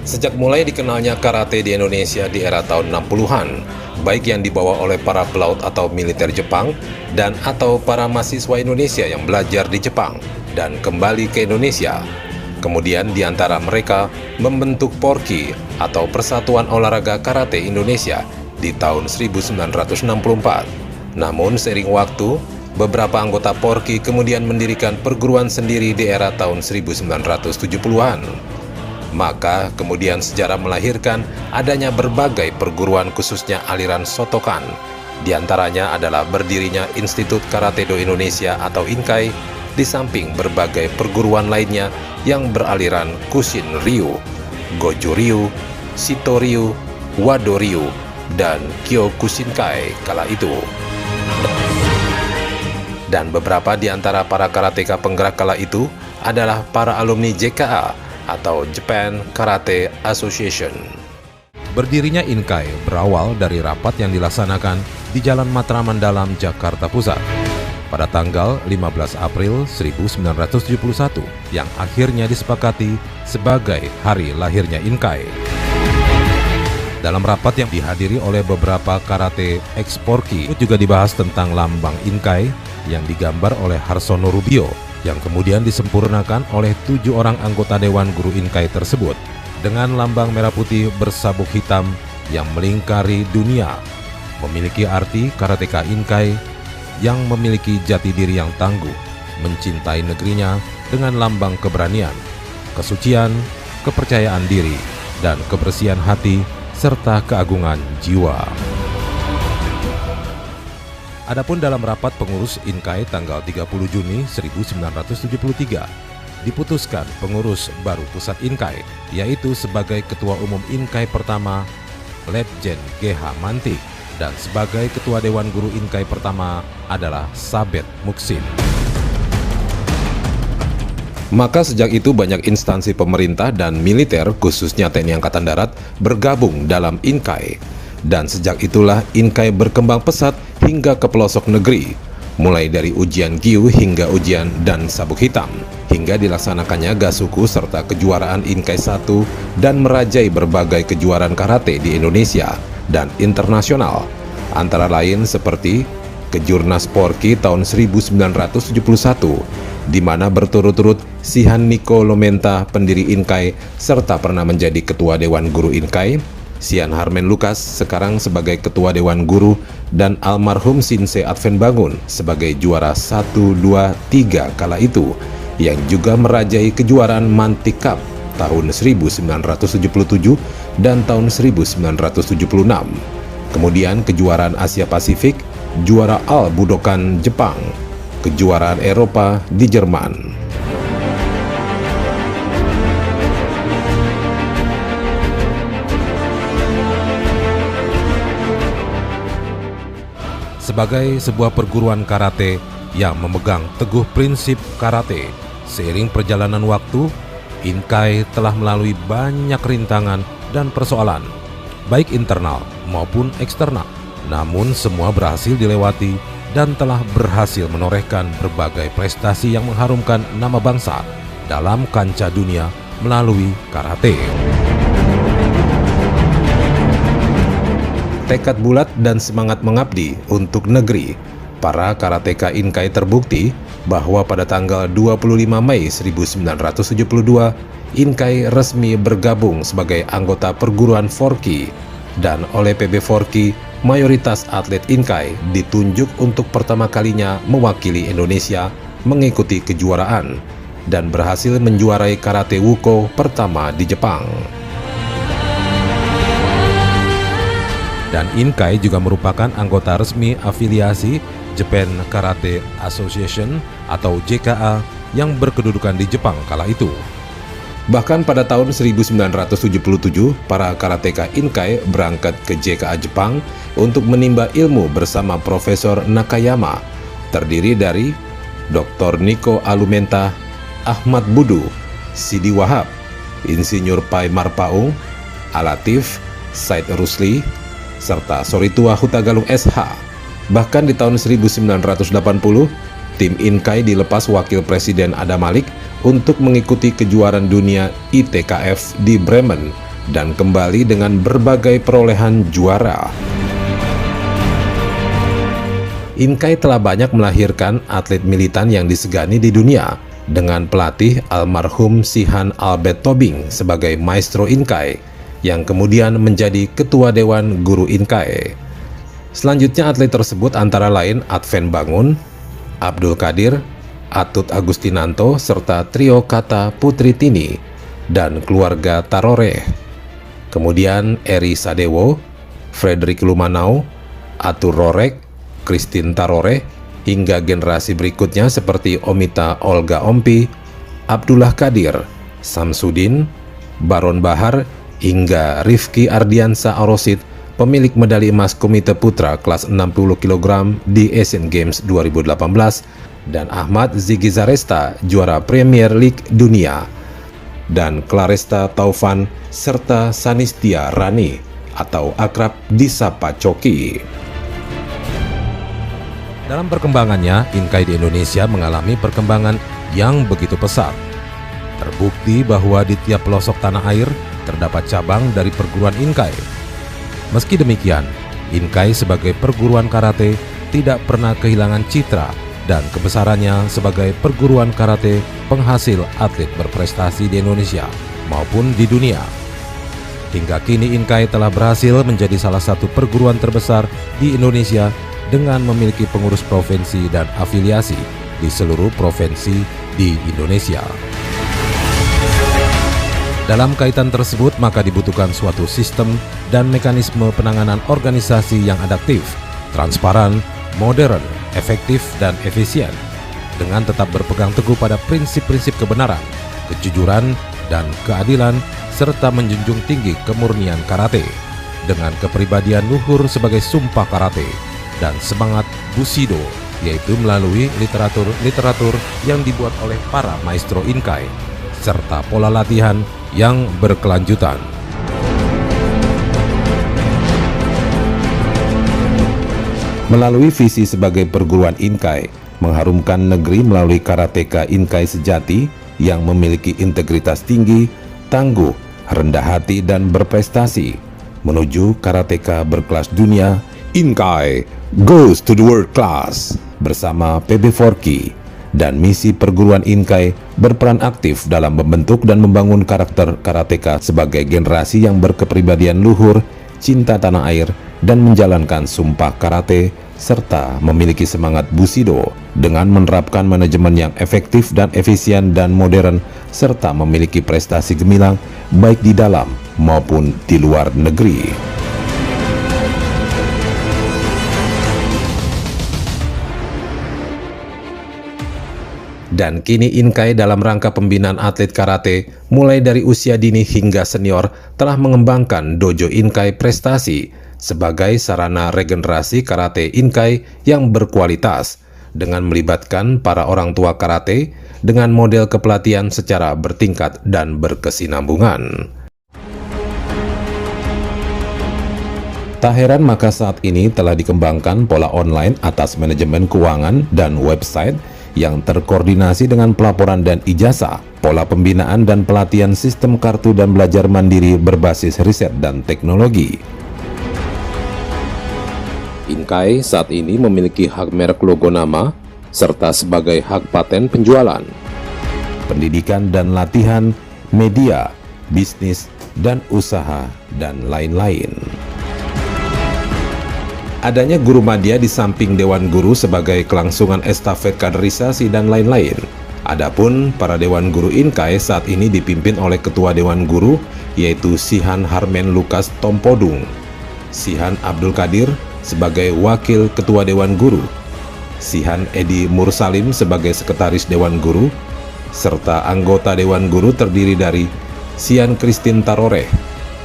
Sejak mulai dikenalnya karate di Indonesia di era tahun 60-an, baik yang dibawa oleh para pelaut atau militer Jepang dan atau para mahasiswa Indonesia yang belajar di Jepang dan kembali ke Indonesia. Kemudian di antara mereka membentuk Porki atau Persatuan Olahraga Karate Indonesia di tahun 1964. Namun seiring waktu, beberapa anggota Porki kemudian mendirikan perguruan sendiri di era tahun 1970-an. Maka kemudian sejarah melahirkan adanya berbagai perguruan khususnya aliran Shotokan. Di antaranya adalah berdirinya Institut Karate-Do Indonesia atau INKAI, di samping berbagai perguruan lainnya yang beraliran Kushin Ryu, Goju Ryu, Shito Ryu, Wado Ryu, dan Kyokushinkai kala itu. Dan beberapa di antara para karateka penggerak kala itu adalah para alumni JKA atau Japan Karate Association. Berdirinya INKAI berawal dari rapat yang dilaksanakan di Jalan Matraman Dalam, Jakarta Pusat pada tanggal 15 April 1971 yang akhirnya disepakati sebagai hari lahirnya INKAI. Dalam rapat yang dihadiri oleh beberapa karate ex-Porki juga dibahas tentang lambang INKAI yang digambar oleh Harsono Rubio yang kemudian disempurnakan oleh 7 orang anggota Dewan Guru INKAI tersebut dengan lambang merah putih bersabuk hitam yang melingkari dunia, memiliki arti karateka INKAI yang memiliki jati diri yang tangguh, mencintai negerinya dengan lambang keberanian, kesucian, kepercayaan diri, dan kebersihan hati serta keagungan jiwa. Adapun dalam rapat pengurus INKAI tanggal 30 Juni 1973, diputuskan pengurus baru pusat INKAI, yaitu sebagai Ketua Umum INKAI pertama, Letjen GH Mantik, dan sebagai Ketua Dewan Guru INKAI pertama adalah Sabet Muksin. Maka sejak itu banyak instansi pemerintah dan militer, khususnya TNI Angkatan Darat, bergabung dalam INKAI. Dan sejak itulah INKAI berkembang pesat hingga ke pelosok negeri, mulai dari ujian Gyu hingga ujian dan sabuk hitam, hingga dilaksanakannya Gasuku serta kejuaraan INKAI 1 dan merajai berbagai kejuaraan karate di Indonesia dan internasional, antara lain seperti Kejurnas Porki tahun 1971, di mana berturut-turut Sihan Niko Lomenta, pendiri INKAI, serta pernah menjadi Ketua Dewan Guru INKAI, Sian Harmen Lukas sekarang sebagai Ketua Dewan Guru, dan almarhum Shinsei Adven Bangun sebagai juara 1, 2, 3 kala itu, yang juga merajai kejuaraan Mantik Cup tahun 1977 dan tahun 1976. Kemudian kejuaraan Asia Pasifik, juara All Budokan Jepang, kejuaraan Eropa di Jerman. Sebagai sebuah perguruan karate yang memegang teguh prinsip karate, seiring perjalanan waktu, INKAI telah melalui banyak rintangan dan persoalan, baik internal maupun eksternal. Namun semua berhasil dilewati dan telah berhasil menorehkan berbagai prestasi yang mengharumkan nama bangsa dalam kancah dunia melalui karate. Tekad bulat dan semangat mengabdi untuk negeri, para karateka INKAI terbukti bahwa pada tanggal 25 Mei 1972, INKAI resmi bergabung sebagai anggota perguruan Forki, dan oleh PB Forki, mayoritas atlet INKAI ditunjuk untuk pertama kalinya mewakili Indonesia mengikuti kejuaraan, dan berhasil menjuarai karate Wuko pertama di Jepang. Dan INKAI juga merupakan anggota resmi afiliasi Japan Karate Association atau JKA yang berkedudukan di Jepang kala itu. Bahkan pada tahun 1977, para karateka INKAI berangkat ke JKA Jepang untuk menimba ilmu bersama Profesor Nakayama, terdiri dari Dr. Niko Alumenta, Ahmad Budu, Sidi Wahab, Insinyur Pai Marpaung, Alatif, Said Rusli, serta Soritua Hutagalung SH. Bahkan di tahun 1980, tim INKAI dilepas Wakil Presiden Adam Malik untuk mengikuti kejuaraan dunia ITKF di Bremen dan kembali dengan berbagai perolehan juara. Inkai telah banyak melahirkan atlet militan yang disegani di dunia, dengan pelatih almarhum Sihan Albert Tobing sebagai Maestro Inkai, yang kemudian menjadi Ketua Dewan Guru Inkai. Selanjutnya atlet tersebut antara lain Adven Bangun, Abdul Qadir, Atut Agustinanto, serta trio Kata Putri Tini, dan keluarga Tarore. Kemudian Eri Sadewo, Frederick Lumanau, Atur Rorek, Christine Tarore, hingga generasi berikutnya seperti Omita Olga Ompi, Abdullah Qadir, Samsudin, Baron Bahar, hingga Rifki Ardiansa Arosid, pemilik medali emas Komite Putra kelas 60 kg di Asian Games 2018, dan Ahmad Ziggy Zaresta, juara Premier League Dunia, dan Claresta Taufan, serta Sanistia Rani, atau akrab disapa Coki. Dalam perkembangannya, Inkai di Indonesia mengalami perkembangan yang begitu pesat. Terbukti bahwa di tiap pelosok tanah air terdapat cabang dari perguruan Inkai. Meski demikian, Inkai sebagai perguruan karate tidak pernah kehilangan citra dan kebesarannya sebagai perguruan karate penghasil atlet berprestasi di Indonesia maupun di dunia. Hingga kini Inkai telah berhasil menjadi salah satu perguruan terbesar di Indonesia dengan memiliki pengurus provinsi dan afiliasi di seluruh provinsi di Indonesia. Dalam kaitan tersebut, maka dibutuhkan suatu sistem dan mekanisme penanganan organisasi yang adaptif, transparan, modern, efektif, dan efisien, dengan tetap berpegang teguh pada prinsip-prinsip kebenaran, kejujuran, dan keadilan, serta menjunjung tinggi kemurnian karate, dengan kepribadian luhur sebagai sumpah karate, dan semangat Bushido, yaitu melalui literatur-literatur yang dibuat oleh para maestro Inkai, serta pola latihan yang berkelanjutan. Melalui visi sebagai perguruan Inkai, mengharumkan negeri melalui karateka Inkai sejati yang memiliki integritas tinggi, tangguh, rendah hati, dan berprestasi, menuju karateka berkelas dunia. Inkai goes to the world class bersama PB Forky, dan misi perguruan Inkai berperan aktif dalam membentuk dan membangun karakter karateka sebagai generasi yang berkepribadian luhur, cinta tanah air, dan menjalankan sumpah karate, serta memiliki semangat Bushido dengan menerapkan manajemen yang efektif dan efisien dan modern, serta memiliki prestasi gemilang baik di dalam maupun di luar negeri. Dan kini Inkai dalam rangka pembinaan atlet karate mulai dari usia dini hingga senior telah mengembangkan Dojo Inkai Prestasi sebagai sarana regenerasi karate Inkai yang berkualitas, dengan melibatkan para orang tua karate dengan model kepelatihan secara bertingkat dan berkesinambungan. Tak heran maka saat ini telah dikembangkan pola online atas manajemen keuangan dan website yang terkoordinasi dengan pelaporan dan ijazah, pola pembinaan dan pelatihan sistem kartu dan belajar mandiri berbasis riset dan teknologi. Inkai saat ini memiliki hak merek logo nama, serta sebagai hak paten penjualan, pendidikan dan latihan, media, bisnis, dan usaha, dan lain-lain. Adanya guru madya di samping dewan guru sebagai kelangsungan estafet kaderisasi dan lain-lain. Adapun para dewan guru Inkai saat ini dipimpin oleh ketua dewan guru, yaitu Sihan Harmen Lukas Tompodung, Sihan Abdul Qadir sebagai wakil ketua dewan guru, Sihan Edi Mursalim sebagai sekretaris dewan guru, serta anggota dewan guru terdiri dari Sihan Christine Tarore,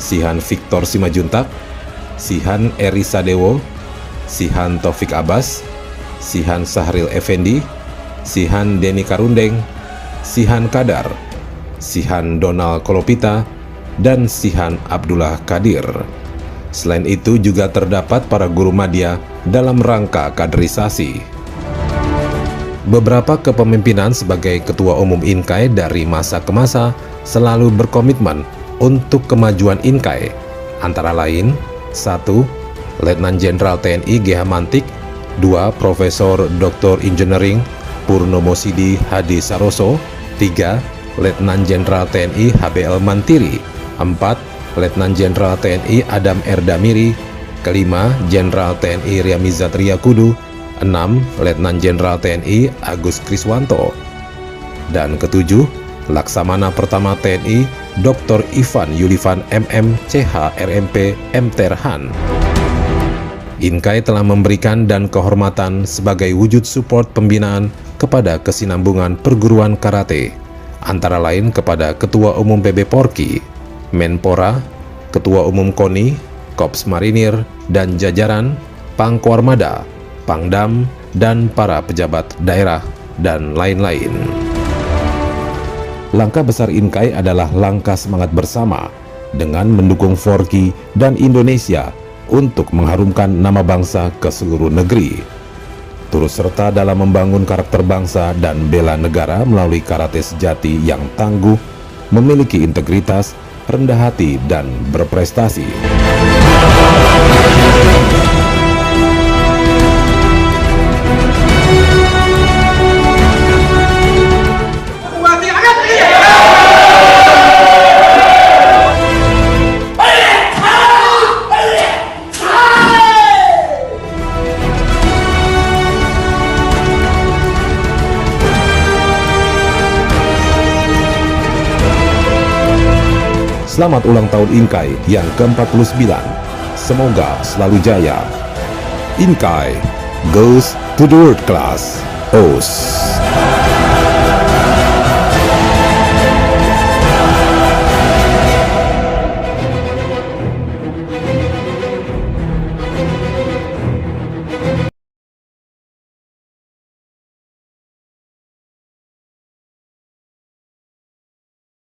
Sihan Victor Simajuntak, Sihan Eri Sadewo, Sihan Taufik Abbas, Sihan Sahril Effendi, Sihan Denny Karundeng, Sihan Kadar, Sihan Donald Kolopita, dan Sihan Abdullah Qadir. Selain itu juga terdapat para guru madya dalam rangka kaderisasi. Beberapa kepemimpinan sebagai ketua umum Inkai dari masa ke masa selalu berkomitmen untuk kemajuan Inkai, antara lain 1. Letnan Jenderal TNI G.H. Mantik, 2. Profesor Dr. Engineering Purnomo Sidi Hadi Saroso, 3. Letnan Jenderal TNI HBL Mantiri, 4. Letnan Jenderal TNI Adam Erdamiri, 5. Jenderal TNI Riamizat Riyakudu, 6. Letnan Jenderal TNI Agus Kriswanto, dan 7. Laksamana Pertama TNI Dr. Ivan Yulivan MM CH RMP Mterhan. Inkai telah memberikan dan kehormatan sebagai wujud support pembinaan kepada kesinambungan perguruan karate, antara lain kepada Ketua Umum PB Porki, Menpora, Ketua Umum KONI, Korps Marinir, dan jajaran Pangkuarmada, Pangdam, dan para pejabat daerah, dan lain-lain. Langkah besar Inkai adalah langkah semangat bersama dengan mendukung Forki dan Indonesia untuk mengharumkan nama bangsa ke seluruh negeri. Turut serta dalam membangun karakter bangsa dan bela negara melalui karate sejati yang tangguh, memiliki integritas, rendah hati, dan berprestasi. Selamat ulang tahun Inkai yang ke-49. Semoga selalu jaya. Inkai goes to the world class. OS.